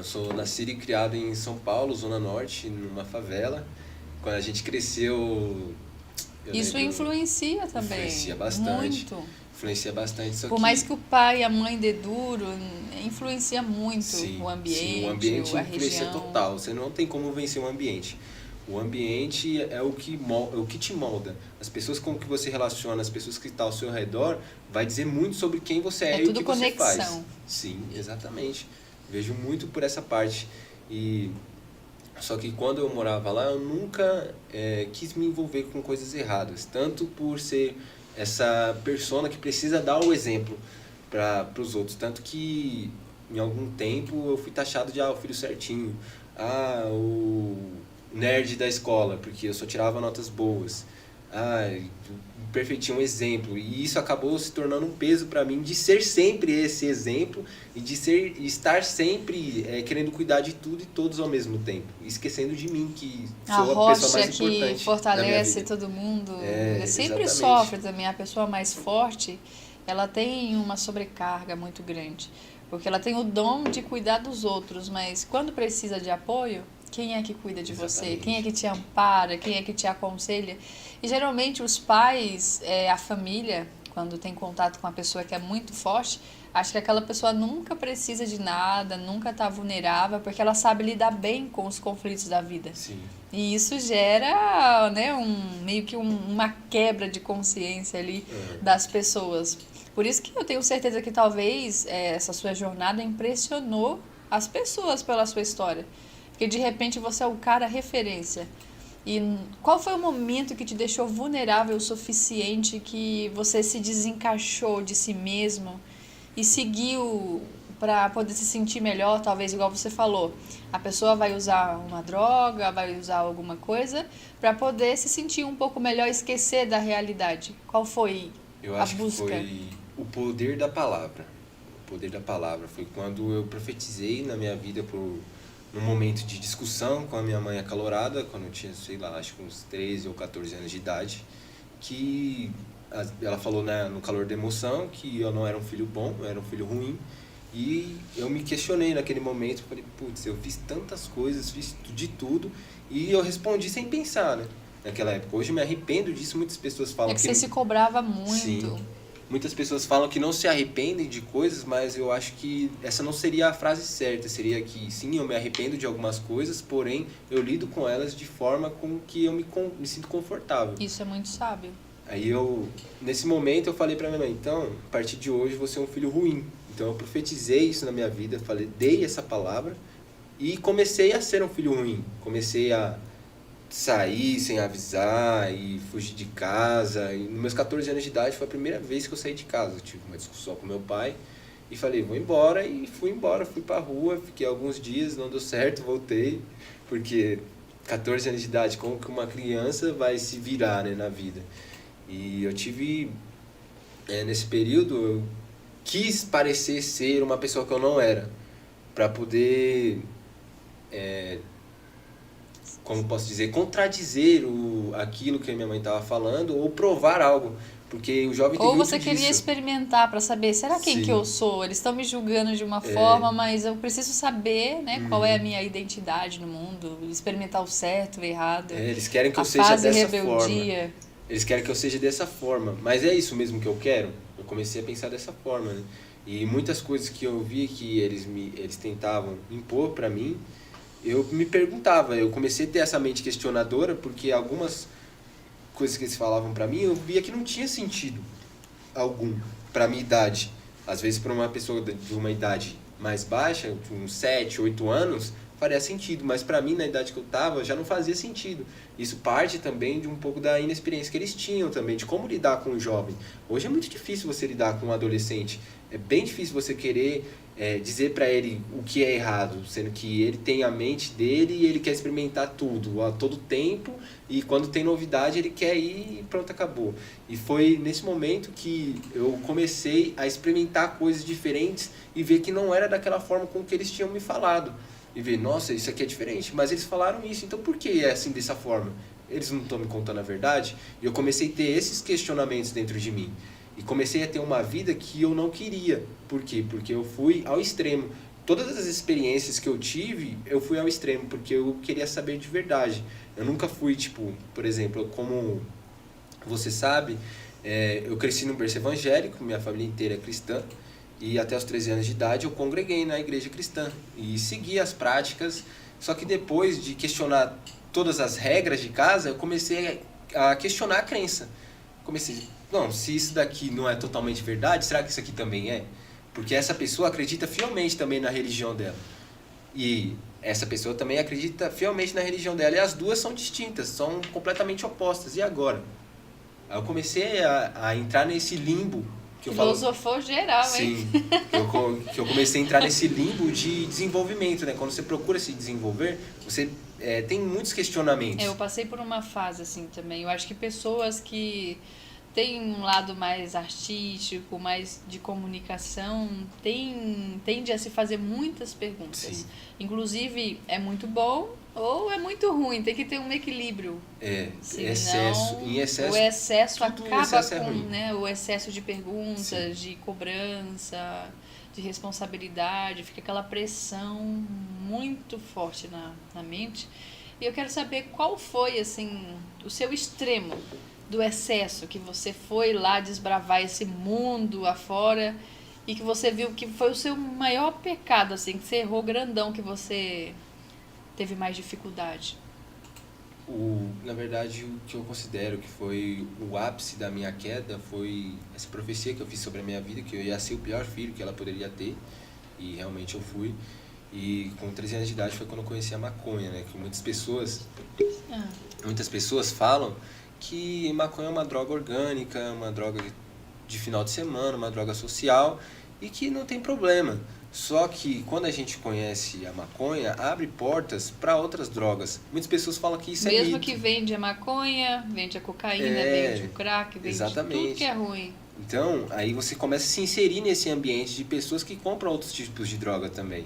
Eu sou nascido e criado em São Paulo, Zona Norte, numa favela. Quando a gente cresceu, eu Isso lembro, influencia influencia também, bastante. muito. Influencia bastante, só Por mais que que o pai e a mãe dê duro, influencia muito sim, o sim, o ambiente, ambiente a influencia região. total. Você não tem como vencer o ambiente. O ambiente é o que, é o que te molda. As pessoas com que você relaciona, as pessoas que estão ao seu redor, vai dizer muito sobre quem você É é e o tudo que você faz. conexão. Sim, exatamente. Vejo muito por essa parte. E só que quando eu morava lá, eu nunca quis me envolver com coisas erradas. Tanto por ser essa persona que precisa dar o exemplo para os outros. Tanto que em algum tempo eu fui taxado de o filho certinho. O nerd da escola, porque eu só tirava notas boas. Perfeitinho, um exemplo. E isso acabou se tornando um peso para mim de ser sempre esse exemplo e de estar sempre querendo cuidar de tudo e todos ao mesmo tempo, esquecendo de mim, que A sou a pessoa rocha mais que importante da minha fortalece vida. todo mundo É, sempre exatamente. sofre também. A pessoa mais forte, ela tem uma sobrecarga muito grande, porque ela tem o dom de cuidar dos outros, mas quando precisa de apoio, quem é que cuida de você? Quem é Exatamente. que te ampara? Quem é que te aconselha? E geralmente os pais, a família, quando tem contato com uma pessoa que é muito forte, acho que aquela pessoa nunca precisa de nada, nunca está vulnerável, porque ela sabe lidar bem com os conflitos da vida. Sim. E isso gera, né, meio que uma quebra de consciência ali Aham. das pessoas. Por isso que eu tenho certeza que talvez essa sua jornada impressionou as pessoas pela sua história. Porque de repente você é o cara referência. E qual foi o momento que te deixou vulnerável o suficiente que você se desencaixou de si mesmo e seguiu para poder se sentir melhor, talvez igual você falou. A pessoa vai usar uma droga, vai usar alguma coisa para poder se sentir um pouco melhor, esquecer da realidade. Qual foi Eu a acho que busca? foi o poder da palavra. O poder da palavra. Foi quando eu profetizei na minha vida num momento de discussão com a minha mãe acalorada, quando eu tinha, sei lá, acho que uns 13 ou 14 anos de idade, que ela falou, né, no calor da emoção que eu não era um filho bom, eu era um filho ruim. E eu me questionei naquele momento, falei, putz, eu fiz tantas coisas, fiz de tudo, e eu respondi sem pensar, né? Naquela época. Hoje eu me arrependo disso, muitas pessoas É falam que que você se cobrava sim. muito. Muitas pessoas falam que não se arrependem de coisas, mas eu acho que essa não seria a frase certa. Seria que sim, eu me arrependo de algumas coisas, porém eu lido com elas de forma com que eu me sinto confortável. Isso é muito sábio. Aí nesse momento eu falei pra minha mãe, então, a partir de hoje você é um filho ruim. Então eu profetizei isso na minha vida, falei, dei essa palavra e comecei a ser um filho ruim. Comecei a sair sem avisar e fugir de casa. E nos meus 14 anos de idade foi a primeira vez que eu saí de casa. Eu tive uma discussão com meu pai e falei, vou embora. E fui embora, fui pra rua, fiquei alguns dias, não deu certo, voltei. Porque 14 anos de idade, como que uma criança vai se virar, né, na vida? E eu tive, nesse período, eu quis parecer ser uma pessoa que eu não era. Pra poder, como posso dizer, contradizer aquilo que a minha mãe estava falando ou provar algo, porque o jovem tem Ou muito você queria disso. experimentar para saber, será quem que eu Sim, sou? Eles estão me julgando de uma forma, mas eu preciso saber, né, qual é a minha identidade no mundo, experimentar o certo, o errado, eles querem que a eu seja fase dessa forma. rebeldia. Eles querem que eu seja dessa forma, mas é isso mesmo que eu quero? Eu comecei a pensar dessa forma, né? E muitas coisas que eu vi que eles tentavam impor para mim, eu me perguntava, eu comecei a ter essa mente questionadora porque algumas coisas que eles falavam para mim, eu via que não tinha sentido algum para minha idade. Às vezes para uma pessoa de uma idade mais baixa, de uns 7 8 anos, faria sentido, mas para mim na idade que eu estava já não fazia sentido. Isso parte também de um pouco da inexperiência que eles tinham também, de como lidar com o jovem. Hoje é muito difícil você lidar com um adolescente. É bem difícil você querer dizer para ele o que é errado, sendo que ele tem a mente dele e ele quer experimentar tudo, a todo tempo, e quando tem novidade ele quer ir e pronto, acabou. E foi nesse momento que eu comecei a experimentar coisas diferentes e ver que não era daquela forma com que eles tinham me falado. E ver, nossa, isso aqui é diferente, mas eles falaram isso, então por que é assim dessa forma? Eles não estão me contando a verdade? E eu comecei a ter esses questionamentos dentro de mim. E comecei a ter uma vida que eu não queria. Por quê? Porque eu fui ao extremo. todas as experiências que eu tive, eu fui ao extremo, porque eu queria saber de verdade. Eu nunca fui, tipo, por exemplo, como você sabe, eu cresci num berço evangélico, minha família inteira é cristã, e até os 13 anos de idade eu congreguei na igreja cristã e segui as práticas, só que depois de questionar todas as regras de casa, eu comecei a questionar a crença. Comecei, não, se isso daqui não é totalmente verdade, será que isso aqui também é? Porque essa pessoa acredita fielmente também na religião dela. E essa pessoa também acredita fielmente na religião dela. E as duas são distintas, são completamente opostas. E agora? Aí eu comecei a entrar nesse limbo. Filosofou geral, hein? Sim, que eu comecei a entrar nesse limbo de desenvolvimento, né? Quando você procura se desenvolver, você tem muitos questionamentos. Eu passei por uma fase assim também. Eu acho que pessoas que têm um lado mais artístico, mais de comunicação, tende a se fazer muitas perguntas. Sim. Inclusive, é muito bom ou é muito ruim, tem que ter um equilíbrio. Senão, Em excesso. O excesso tudo em acaba excesso é com, ruim. né, o excesso de perguntas, Sim. de cobrança, de responsabilidade, fica aquela pressão muito forte na mente. E eu quero saber qual foi, assim, o seu extremo do excesso, que você foi lá desbravar esse mundo afora e que você viu que foi o seu maior pecado, assim, que você errou grandão, que você teve mais dificuldade. Na verdade, o que eu considero que foi o ápice da minha queda foi essa profecia que eu fiz sobre a minha vida, que eu ia ser o pior filho que ela poderia ter, e realmente eu fui. E com 13 anos de idade foi quando eu conheci a maconha, né? Que muitas pessoas falam que maconha é uma droga orgânica, uma droga de final de semana, uma droga social, e que não tem problema. Só que quando a gente conhece a maconha, abre portas para outras drogas. Muitas pessoas falam que isso é mito. Mesmo que vende a maconha, vende a cocaína, vende o crack, vende tudo que é ruim. Então, aí você começa a se inserir nesse ambiente de pessoas que compram outros tipos de droga também.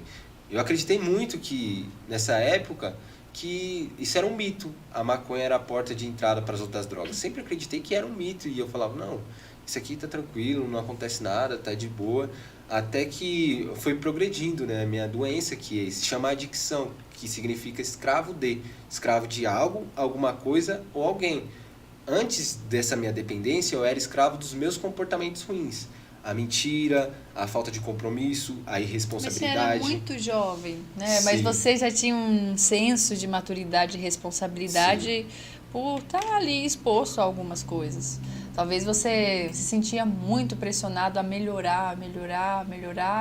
Eu acreditei muito que, nessa época, que isso era um mito. A maconha era a porta de entrada para as outras drogas. Sempre acreditei que era um mito. E eu falava, não, isso aqui tá tranquilo, não acontece nada, tá de boa. Até que foi progredindo, né? A minha doença, que se chama adicção, que significa escravo de algo, alguma coisa ou alguém. Antes dessa minha dependência, eu era escravo dos meus comportamentos ruins. A mentira, a falta de compromisso, a irresponsabilidade. Mas você era muito jovem, né? Sim. Mas você já tinha um senso de maturidade e responsabilidade. Sim. Por estar ali exposto a algumas coisas. Talvez você se sentia muito pressionado a melhorar,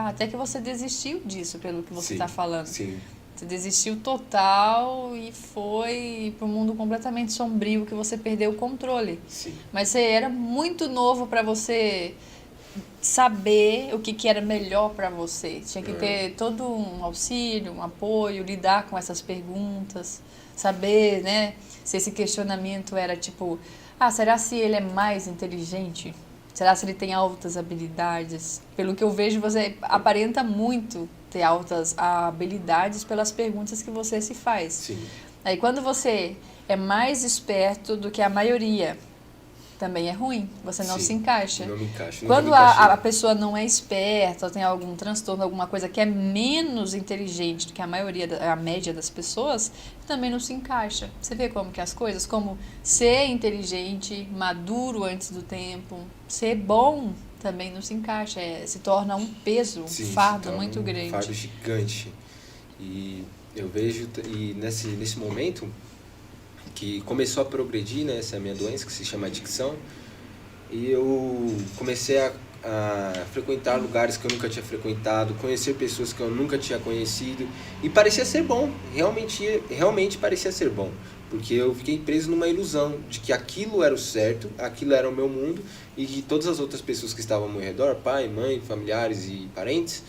até que você desistiu disso, pelo que você está falando. Sim. Você desistiu total e foi para um mundo completamente sombrio que você perdeu o controle. Sim. Mas você era muito novo para você saber o que era melhor para você. Tinha que ter todo um auxílio, um apoio, lidar com essas perguntas, saber, né, se esse questionamento era tipo, será se ele é mais inteligente? Será se ele tem altas habilidades? Pelo que eu vejo, você aparenta muito ter altas habilidades pelas perguntas que você se faz. Sim. Aí quando você é mais esperto do que a maioria, também é ruim, você não se encaixa. Não me encaixo. Quando a pessoa não é esperta, ou tem algum transtorno, alguma coisa que é menos inteligente do que a média das pessoas, também não se encaixa. Você vê como que as coisas, como ser inteligente, maduro antes do tempo, ser bom também não se encaixa, se torna um peso, um fardo muito grande. Um fardo gigante. E eu vejo, e nesse momento que começou a progredir, né, essa minha doença, que se chama adicção, e eu comecei a frequentar lugares que eu nunca tinha frequentado, conhecer pessoas que eu nunca tinha conhecido, e parecia ser bom, realmente parecia ser bom, porque eu fiquei preso numa ilusão de que aquilo era o certo, aquilo era o meu mundo, e que todas as outras pessoas que estavam ao meu redor, pai, mãe, familiares e parentes,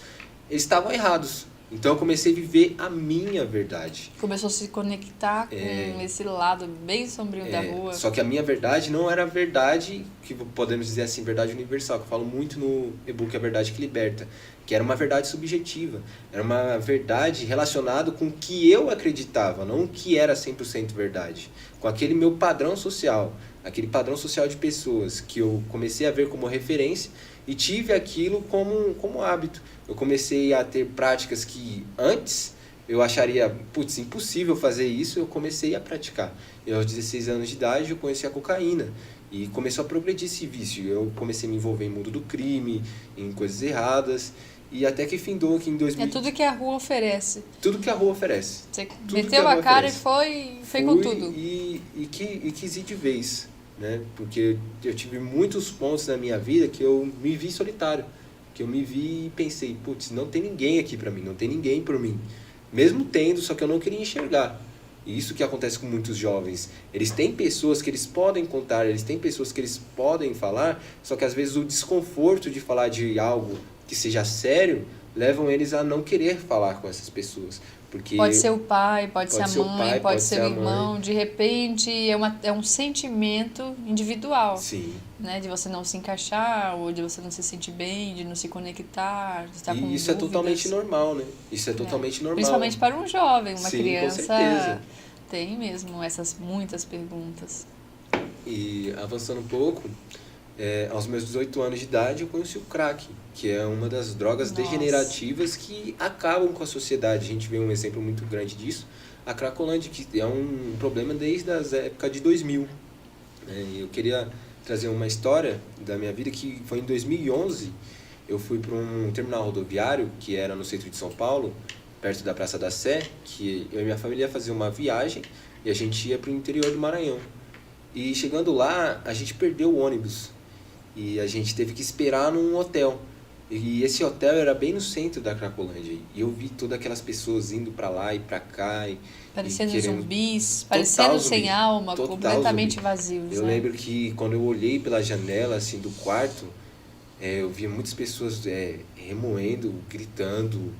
eles estavam errados. Então eu comecei a viver a minha verdade. Começou a se conectar com esse lado bem sombrio da rua. Só que a minha verdade não era a verdade, que podemos dizer assim, verdade universal, que eu falo muito no e-book A Verdade que Liberta, que era uma verdade subjetiva. Era uma verdade relacionada com o que eu acreditava, não o que era 100% verdade. Com aquele meu padrão social, aquele padrão social de pessoas que eu comecei a ver como referência e tive aquilo como hábito. Eu comecei a ter práticas que antes eu acharia, putz, impossível fazer isso, eu comecei a praticar. E aos 16 anos de idade eu conheci a cocaína e começou a progredir esse vício. Eu comecei a me envolver em mundo do crime, em coisas erradas, e até que findou que em 2000... É tudo que a rua oferece. Tudo que a rua oferece. Você Tudo meteu a cara oferece. e foi com tudo. E quis ir de vez, né? Porque eu tive muitos pontos na minha vida que eu me vi solitário, que eu me vi e pensei, putz, não tem ninguém aqui pra mim, não tem ninguém por mim. Mesmo tendo, só que eu não queria enxergar. E isso que acontece com muitos jovens. Eles têm pessoas que eles podem contar, eles têm pessoas que eles podem falar, só que às vezes o desconforto de falar de algo que seja sério levam eles a não querer falar com essas pessoas. Porque pode ser o pai, pode ser a ser o mãe, pai, pode ser o irmão. mãe. De repente, é um sentimento individual. Sim. Né? De você não se encaixar, ou de você não se sentir bem, de não se conectar, de estar com E isso é dúvidas. totalmente normal, né? Isso é totalmente normal. Principalmente para um jovem, uma Sim, criança com certeza. tem mesmo essas muitas perguntas. E avançando um pouco, aos meus 18 anos de idade eu conheci o crack, que é uma das drogas Nossa. degenerativas que acabam com a sociedade. A gente vê um exemplo muito grande disso, a Cracolândia, que é um problema desde a época de 2000. Eu queria trazer uma história da minha vida que foi em 2011. Eu fui para um terminal rodoviário que era no centro de São Paulo, perto da Praça da Sé, que eu e minha família ia fazer uma viagem e a gente ia para o interior do Maranhão. E chegando lá, a gente perdeu o ônibus e a gente teve que esperar num hotel. E esse hotel era bem no centro da Cracolândia. E eu vi todas aquelas pessoas indo para lá e para cá. Parecendo querendo... zumbis, parecendo sem zumbi. alma, Total completamente zumbi. vazios. Eu né? lembro que quando eu olhei pela janela assim, do quarto, eu via muitas pessoas remoendo, gritando,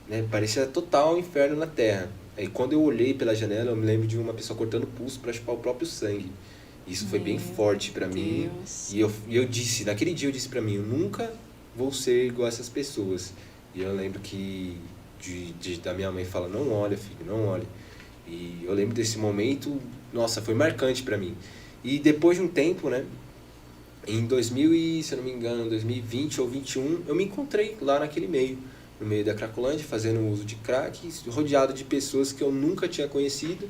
né? Parecia total inferno na Terra. Aí quando eu olhei pela janela, eu me lembro de uma pessoa cortando pulso para chupar o próprio sangue. Isso foi bem forte para mim. E eu disse, naquele dia eu disse para mim, eu nunca vou ser igual a essas pessoas. E eu lembro que da minha mãe fala, não olha, filho, não olha. E eu lembro desse momento, nossa, foi marcante para mim. E depois de um tempo, né, em 2000 se eu não me engano, 2020 ou 2021, eu me encontrei lá naquele meio, no meio da Cracolândia, fazendo uso de crack, rodeado de pessoas que eu nunca tinha conhecido.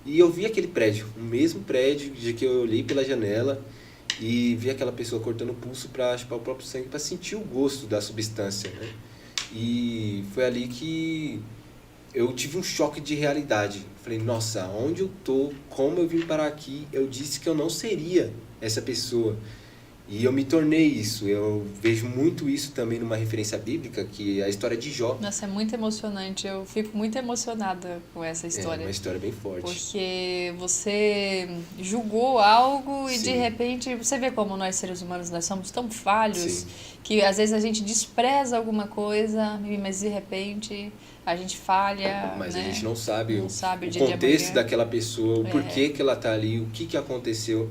E eu vi aquele prédio, o mesmo prédio de que eu olhei pela janela e vi aquela pessoa cortando o pulso para chupar o próprio sangue, para sentir o gosto da substância, né? E foi ali que eu tive um choque de realidade. Falei, nossa, onde eu tô? Como eu vim parar aqui? Eu disse que eu não seria essa pessoa. E eu me tornei isso. Eu vejo muito isso também numa referência bíblica, que é a história de Jó. Nossa, é muito emocionante. Eu fico muito emocionada com essa história. É uma história bem forte. Porque você julgou algo e Sim. de repente você vê como nós seres humanos nós somos tão falhos. Sim. Que às vezes a gente despreza alguma coisa, mas de repente a gente falha. Mas né? a gente não sabe, Não sabe o o dia de contexto amanhã. daquela pessoa, o porquê que ela tá ali, o que aconteceu.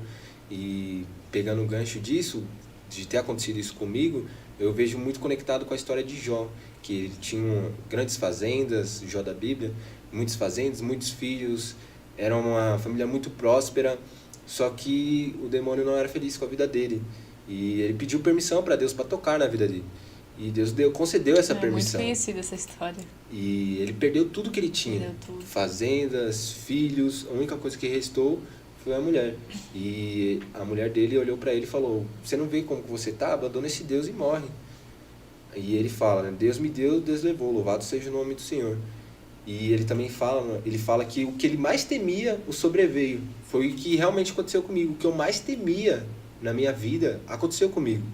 E pegando o gancho disso, de ter acontecido isso comigo, eu vejo muito conectado com a história de Jó, que ele tinha grandes fazendas, Jó da Bíblia, muitas fazendas, muitos filhos, era uma família muito próspera, só que o demônio não era feliz com a vida dele. E ele pediu permissão para Deus para tocar na vida dele. E Deus concedeu essa permissão. É muito conhecida essa história. E ele perdeu tudo que ele tinha. Perdeu tudo. Fazendas, filhos, a única coisa que restou foi a mulher. E a mulher dele olhou para ele e falou, você não vê como que você tá? Abandona esse Deus e morre. E ele fala, né? Deus me deu, Deus levou, louvado seja o nome do Senhor. E ele também fala que o que ele mais temia, o sobreveio. Foi o que realmente aconteceu comigo. O que eu mais temia na minha vida, aconteceu comigo.